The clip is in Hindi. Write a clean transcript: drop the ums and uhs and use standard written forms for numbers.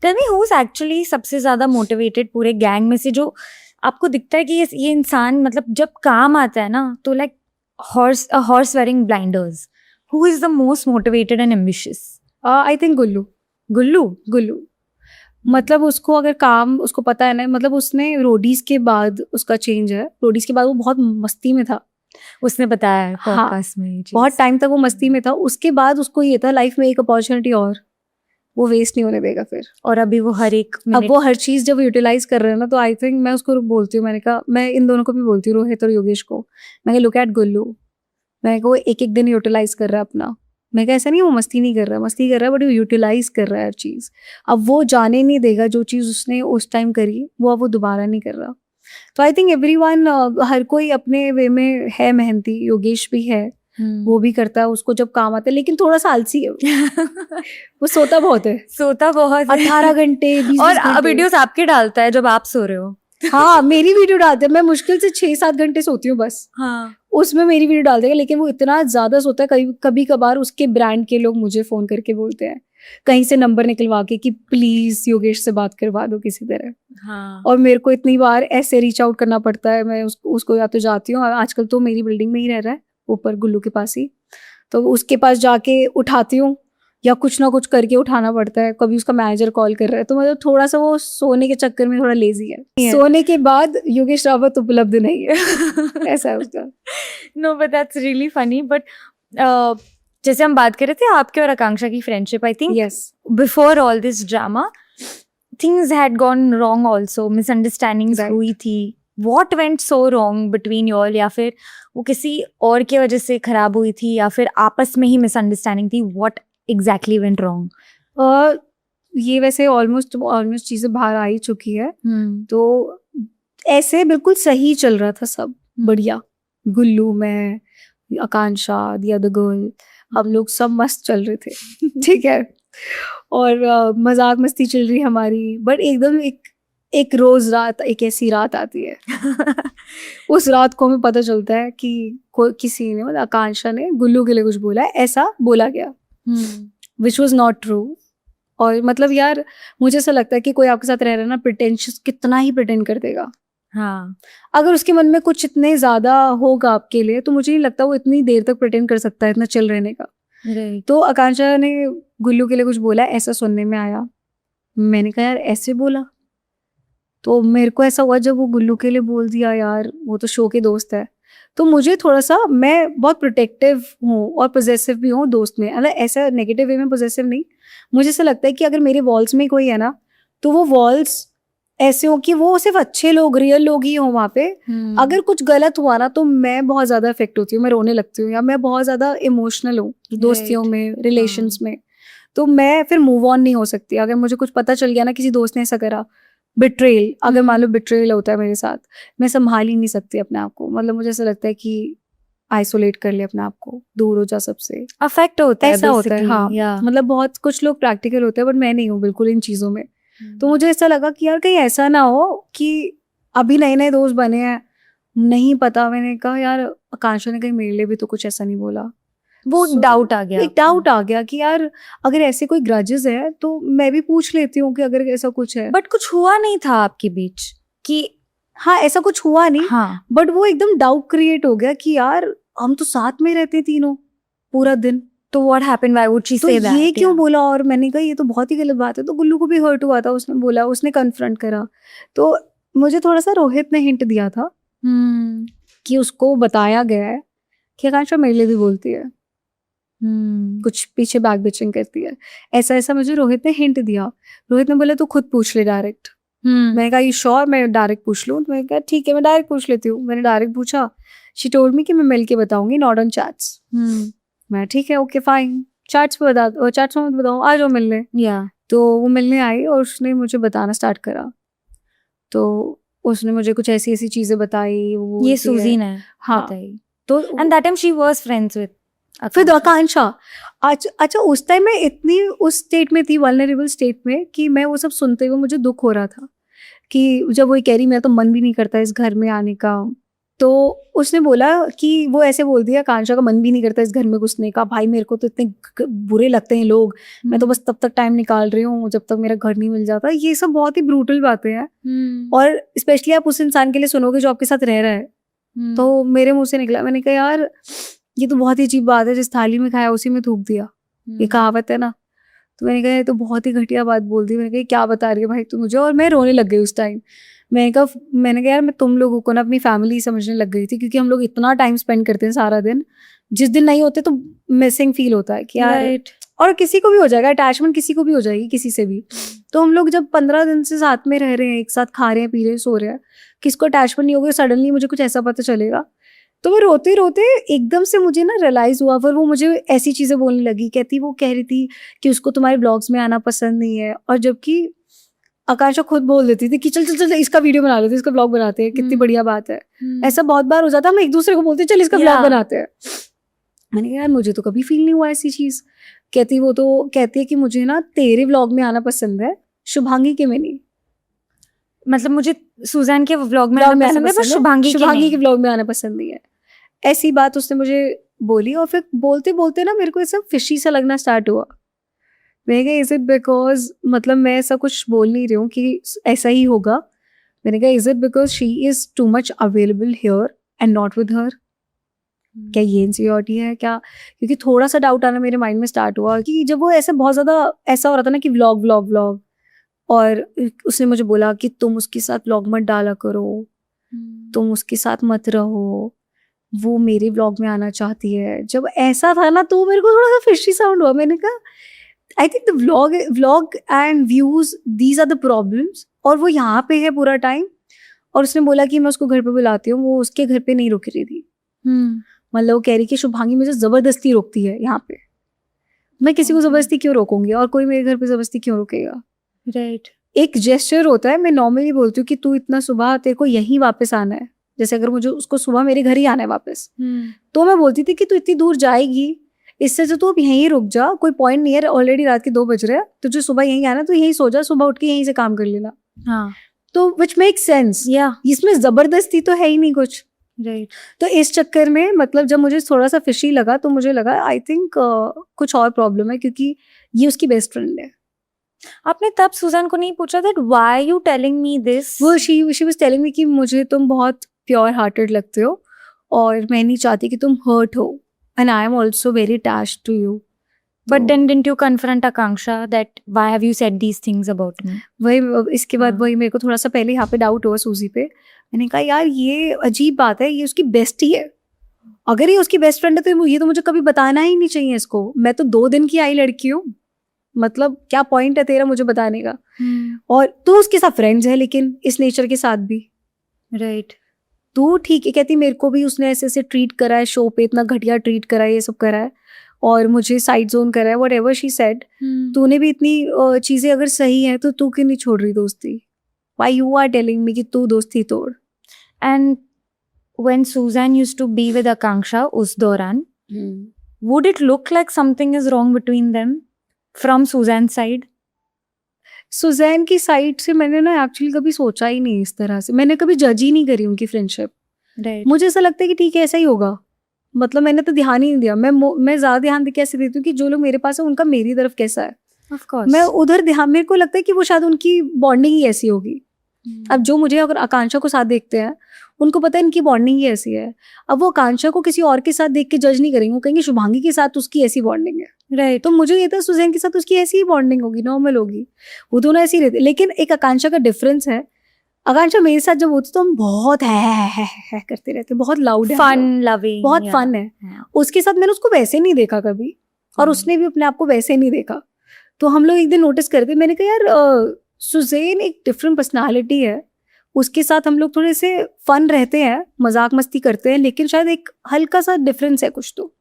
Tell me who is actually सबसे ज्यादा मोटिवेटेड पूरे गैंग में से, जो आपको दिखता है कि ये इंसान मतलब जब काम आता है ना तो like horse wearing blinders, who is the most motivated and ambitious? I think Gullu. Gullu मतलब उसको अगर काम उसको पता है ना, मतलब उसने रोडीज के बाद उसका चेंज है। रोडीज के बाद वो बहुत मस्ती में था, उसने बताया पॉडकास्ट में ये चीज़। बहुत टाइम तक वो मस्ती में था। उसके बाद उसको ये था लाइफ में एक अपॉर्चुनिटी और वो वेस्ट नहीं होने देगा फिर। और अभी वो हर एक अब वो हर चीज जब यूटिलाइज कर रहे हैं ना, तो आई थिंक मैं उसको बोलती हूँ, मैंने कहा मैं इन दोनों को भी बोलती हूँ, रोहित और योगेश को, मैंने लुक एट गुल्लू, मैंने कहा वो एक एक दिन यूटिलाइज कर रहा है अपना। मैं कहा ऐसा नहीं वो मस्ती नहीं कर रहा है, मस्ती कर रहा है बट वो यूटिलाइज कर रहा है हर चीज़। अब वो जाने नहीं देगा जो चीज़ उसने उस टाइम करी वो अब वो दोबारा नहीं कर रहा। तो आई थिंक एवरीवन, हर कोई अपने वे में है मेहनती। योगेश भी है, वो भी करता है, उसको जब काम आता है, लेकिन थोड़ा सा आलसी है वो सोता बहुत है, सोता बहुत 18 घंटे 20 और वीडियोस आपके डालता है जब आप सो रहे हो। हाँ मेरी वीडियो डालते हैं, मैं मुश्किल से 6-7 घंटे सोती हूँ बस, हाँ उसमें मेरी वीडियो डाल देगा। लेकिन वो इतना ज्यादा सोता है, कभी कभार उसके ब्रांड के लोग मुझे फोन करके बोलते हैं, कहीं से नंबर निकलवा के, कि प्लीज योगेश से बात करवा दो किसी तरह। हाँ। और मेरे को इतनी बार ऐसे रीच आउट करना पड़ता है, मैं उसको या तो जाती हूँ, आजकल तो मेरी बिल्डिंग में ही रह रहा है ऊपर गुल्लू के पास ही, तो उसके पास जाके उठाती हूँ या कुछ ना कुछ करके उठाना पड़ता है। कभी उसका मैनेजर कॉल कर रहा है, तो मतलब थोड़ा सा वो सोने के चक्कर में थोड़ा लेजी है। सोने के बाद योगेश रावत उपलब्ध नहीं है ऐसा है उसका। No but that's really funny. But जैसे हम बात कर रहे थे आपके और आकांक्षा की friendship, I think yes before all this drama things had gone wrong also, misunderstandings Right. हुई थी। What went so wrong between you all? या फिर वो किसी और की वजह से खराब हुई थी, या फिर आपस में ही मिसअंडरस्टैंडिंग थी? What exactly went wrong? ये वैसे ऑलमोस्ट चीजें बाहर आ ही चुकी है, तो ऐसे बिल्कुल सही चल रहा था सब बढ़िया। गुल्लू, मैं, आकांक्षा, दी अदर गर्ल, हम लोग सब मस्त चल रहे थे ठीक है, और मजाक मस्ती चल रही हमारी। बट एकदम एक रोज रात, एक ऐसी रात आती है उस रात को हमें पता चलता है कि किसी ने, मतलब आकांक्षा ने गुल्लू के लिए कुछ बोला है, ऐसा बोला गया, विच वॉज नॉट ट्रू। और मतलब यार मुझे ऐसा लगता है कि कोई आपके साथ रह रहा है ना, प्रिटेंशियस कितना ही प्रिटेंड कर देगा, हाँ अगर उसके मन में कुछ इतने ज्यादा होगा आपके लिए, तो मुझे नहीं लगता वो इतनी देर तक प्रिटेंड कर सकता है इतना चिल रहने का। राइट। तो आकांक्षा ने गुल्लू के लिए कुछ बोला, ऐसा सुनने में आया। मैंने कहा यार ऐसे बोला, तो मेरे को ऐसा हुआ जब वो गुल्लू के लिए बोल दिया, यार वो तो शो के दोस्त है, तो मुझे थोड़ा सा, मैं बहुत प्रोटेक्टिव हूँ और पॉजेसिव भी हूँ दोस्त में, मतलब ऐसा नेगेटिव वे में पॉजेसिव नहीं। मुझे ऐसा लगता है कि अगर मेरे वॉल्स में कोई है ना, तो वो वॉल्स ऐसे हो कि वो सिर्फ अच्छे लोग, रियल लोग ही हों वहाँ पे। अगर कुछ गलत हुआ ना, तो मैं बहुत ज्यादा इफेक्ट होती हूँ, मैं रोने लगती हूँ, या मैं बहुत ज्यादा इमोशनल हूँ दोस्तियों में, रिलेशंस में। तो मैं फिर मूव ऑन नहीं हो सकती। अगर मुझे कुछ पता चल गया ना किसी दोस्त ने ऐसा करा, बिट्रेल, अगर मान लो बिट्रेल होता है मेरे साथ, मैं संभाल ही नहीं सकती अपने आप को। मतलब मुझे ऐसा लगता है कि आइसोलेट कर ले अपने आप को, दूर हो जा सबसे, अफेक्ट होता है ऐसा होता है। हाँ yeah. मतलब बहुत कुछ लोग प्रैक्टिकल होते हैं, बट मैं नहीं हूँ बिल्कुल इन चीज़ों में। तो मुझे ऐसा लगा कि यार कहीं ऐसा ना हो कि अभी नए नए दोस्त बने हैं, नहीं पता। मैंने कहा यार आकांक्षा ने कहीं मेरे लिए भी तो कुछ ऐसा नहीं बोला, वो डाउट आ गया, एक डाउट आ गया कि यार अगर ऐसे कोई ग्रजेस है तो मैं भी पूछ लेती हूँ कि अगर ऐसा कुछ है। बट कुछ हुआ नहीं था आपके बीच कि हाँ ऐसा कुछ हुआ नहीं, हाँ, बट वो एकदम डाउट क्रिएट हो गया कि यार हम तो साथ में रहते तीनों पूरा दिन, तो what happened, why would she तो से दैट? ये क्यों बोला? और मैंने कहा ये तो बहुत ही गलत बात है। तो गुल्लू को भी हर्ट हुआ था, उसने बोला, उसने कन्फ्रंट करा। तो मुझे थोड़ा सा रोहित ने हिंट दिया था कि उसको बताया गया है कि आकांक्षा मेरे लिए भी बोलती है, कुछ पीछे बैक बिचिंग करती है, ऐसा ऐसा मुझे रोहित ने हिंट दिया। रोहित ने बोला तू खुद पूछ ले डायरेक्ट। मैंने कहा ये श्योर मैं डायरेक्ट पूछ लूँ? तो मैंने कहा ठीक है मैं डायरेक्ट पूछ लेती हूँ। मैंने डायरेक्ट पूछा, शी टोल्ड मी कि मैं मिल के बताऊंगी, नॉट ऑन चैट्स। मैं ठीक है ओके फाइन, चैट्स पे बता, चैट्स में मत बताओ, आ जाओ मिलने। तो वो मिलने आई और उसने मुझे बताना स्टार्ट करा। तो उसने मुझे कुछ ऐसी ऐसी चीजें बताई, वो ये सूजी ने हाँ बताई। तो and that time she was friends with फिर आकांक्षा। अच्छा उस टाइम मैं इतनी उस स्टेट में थी, वल्नरेबल स्टेट में, कि मैं वो सब सुनते हुए मुझे दुख हो रहा था कि जब वो कह रही मेरा तो मन भी नहीं करता इस घर में आने का, तो उसने बोला कि वो ऐसे बोल दिया, आकांक्षा का मन भी नहीं करता इस घर में घुसने का, भाई मेरे को तो इतने बुरे लगते हैं लोग, मैं तो बस तब तक टाइम निकाल रही हूँ जब तक मेरा घर नहीं मिल जाता। ये सब बहुत ही ब्रूटल बातें हैं, और स्पेशली आप उस इंसान के लिए सुनोगे जो आपके साथ रह रहा है। तो मेरे मुंह से निकला, मैंने कहा यार ये तो बहुत ही अजीब बात है, जिस थाली में खाया उसी में थूक दिया, ये कहावत है ना। तो मैंने कहा ये तो बहुत ही घटिया बात बोल दी। मैंने कहा क्या बता रही है भाई तू मुझे, और मैं रोने लग गई उस टाइम। मैंने कहा यार मैं तुम लोगों को ना अपनी फैमिली समझने लग गई थी, क्योंकि हम लोग इतना टाइम स्पेंड करते हैं सारा दिन, जिस दिन नहीं होते तो मिसिंग फील होता है कि यार और किसी को भी हो जाएगा अटैचमेंट, किसी को भी हो जाएगी किसी से भी। तो हम लोग जब 15 दिन से साथ में रह रहे हैं, एक साथ खा रहे हैं, पी रहे हैं, सो रहे हैं, किसको अटैचमेंट नहीं होगा, सडनली मुझे कुछ ऐसा पता चलेगा। तो मैं रोते रोते एकदम से मुझे ना रियलाइज हुआ, फिर वो मुझे ऐसी चीजें बोलने लगी, वो कह रही थी कि उसको तुम्हारे ब्लॉग्स में आना पसंद नहीं है, और जबकि आकांक्षा खुद बोल देती थी कि चल चल चल इसका वीडियो बना लेते हैं, इसका ब्लॉग बनाते हैं, कितनी बढ़िया बात है। ऐसा बहुत बार हो जाता है, हम एक दूसरे को बोलते हैं चल इसका ब्लॉग बनाते हैं। मैंने कहा यार मुझे तो कभी फील नहीं हुआ ऐसी चीज। वो तो कहती है कि मुझे ना तेरे व्लॉग में आना पसंद है, शुभांगी के में नहीं। मतलब मुझे सुजैन के व्लॉग में आना पसंद है, पर शुभांगी के व्लॉग में आना पसंद नहीं है। ऐसी बात उसने मुझे बोली, और फिर बोलते बोलते ना मेरे को ऐसा फिशी सा लगना स्टार्ट हुआ। मैंने कहा इज इट बिकॉज, मतलब मैं ऐसा कुछ बोल नहीं रही हूँ कि ऐसा ही होगा। मैंने कहा is it because she is too much available here and not with her. क्या ये इनसिक्योरिटी है क्या? क्योंकि थोड़ा सा डाउट आना मेरे माइंड में स्टार्ट हुआ कि जब वो ऐसे बहुत ज़्यादा ऐसा हो रहा था ना कि व्लॉग व्लॉग व्लॉग, और उसने मुझे बोला कि तुम उसके साथ व्लॉग मत डाला करो, तुम उसके साथ मत रहो, वो मेरे व्लॉग में आना चाहती है। जब ऐसा था ना तो मेरे को थोड़ा सा फिशी साउंड हुआ। मैंने कहा I think the vlog and views these are the problems, और वो यहाँ पे है पूरा टाइम। और उसने बोला कि मैं उसको घर पे बुलाती हूँ, वो उसके घर पे नहीं रुक रही थी। मतलब वो कह रही कि शुभांगी मुझे जबरदस्ती रोकती है यहाँ पे। मैं किसी को जबरदस्ती क्यों रोकूंगी, और कोई मेरे घर पे जबरदस्ती क्यों रोकेगा? राइट। एक जेस्चर होता है। मैं नॉर्मली बोलती हूँ कि तू इतना सुबह तेरे को यहीं वापस आना है, जैसे अगर मुझे उसको सुबह मेरे घर ही आना है वापस, तो मैं बोलती थी कि तू इतनी दूर जाएगी, इससे जो तू अब यहीं रुक जा, कोई पॉइंट नहीं है, ऑलरेडी रात के 2 बज रहे हैं, तुझे सुबह यहीं आना, तो यहीं सो जा, सुबह उठ के यहीं से काम कर लेना। हाँ, तो विच मेक सेंस, इसमें जबरदस्ती तो है ही नहीं कुछ। राइट। तो इस चक्कर में मतलब जब मुझे थोड़ा सा फिशी लगा तो मुझे लगा आई थिंक कुछ और प्रॉब्लम है, क्योंकि ये उसकी बेस्ट फ्रेंड है। आपने तब सुजैन को नहीं पूछा that why you telling me this? वो शी वाज टेलिंग मी कि मुझे तुम बहुत प्योर हार्टेड लगते हो, और मैं नहीं चाहती कि तुम हर्ट हो, and I am also very attached to you. But then didn't you confront Akanksha that why have you said these things about me? वही इसके बाद वही मेरे को थोड़ा सा पहले यहाँ पे डाउट हुआ सूजी पे। मैंने कहा यार ये अजीब बात है, ये उसकी बेस्ट ही है। अगर ये उसकी बेस्ट फ्रेंड है तो ये तो मुझे कभी बताना ही नहीं चाहिए इसको। मैं तो 2 दिन की आई लड़की हूँ, मतलब क्या पॉइंट है तेरा मुझे बताने का? और तू उसके साथ फ्रेंड्स है, लेकिन इस नेचर के साथ भी। राइट। तू ठीक है, कहती मेरे को भी उसने ऐसे ऐसे ट्रीट करा है, शो पे इतना घटिया ट्रीट करा है, ये सब करा है, और मुझे साइड जोन करा है, व्हाटएवर शी सेड। तूने भी इतनी चीजें अगर सही है तो तू क्यों नहीं छोड़ रही दोस्ती? Why you are telling me कि तू दोस्ती तोड़? And when Sussanne used to be with Akanksha उस दौरान, would it look like something is wrong between them from Sussanne side? Sussanne की साइड से मैंने ना एक्चुअली कभी सोचा ही नहीं इस तरह से, मैंने कभी जज ही नहीं करी उनकी फ्रेंडशिप। राइट। मुझे ऐसा लगता है कि ठीक है ऐसा ही होगा, मतलब मैंने तो ध्यान ही नहीं दिया। मैं ज्यादा ध्यान कैसे देती हूँ कि जो लोग मेरे पास है उनका मेरी तरफ कैसा है, ऑफ कोर्स मैं उधर ध्यान, मेरे को लगता है कि वो शायद उनकी बॉन्डिंग ही ऐसी होगी। अब जो मुझे अगर आकांक्षा को साथ देखते हैं उनको पता है इनकी बॉन्डिंग ही ऐसी है। अब वो आकांक्षा को किसी और के साथ देख के जज नहीं करेंगे, वो कहेंगे शुभांगी के साथ उसकी ऐसी बॉन्डिंग है। राइट। तो मुझे ये था सुजैन के साथ उसकी ऐसी ही बॉन्डिंग होगी, नॉर्मल होगी, वो दोनों ऐसी रहती। लेकिन एक आकांक्षा का डिफरेंस है, आकांक्षा मेरे साथ जब होती तो हम बहुत है करते रहते, बहुत लाउड है, फन लविंग, बहुत फन है। उसके साथ मैंने उसको वैसे नहीं देखा कभी, और उसने भी अपने आप को वैसे नहीं देखा। तो हम लोग एक दिन नोटिस करते, मैंने कहा यार सुजैन एक डिफरेंट पर्सनालिटी है, उसके साथ हम लोग थोड़े से फन रहते हैं, मजाक मस्ती करते हैं, लेकिन शायद एक हल्का सा डिफरेंस है कुछ तो।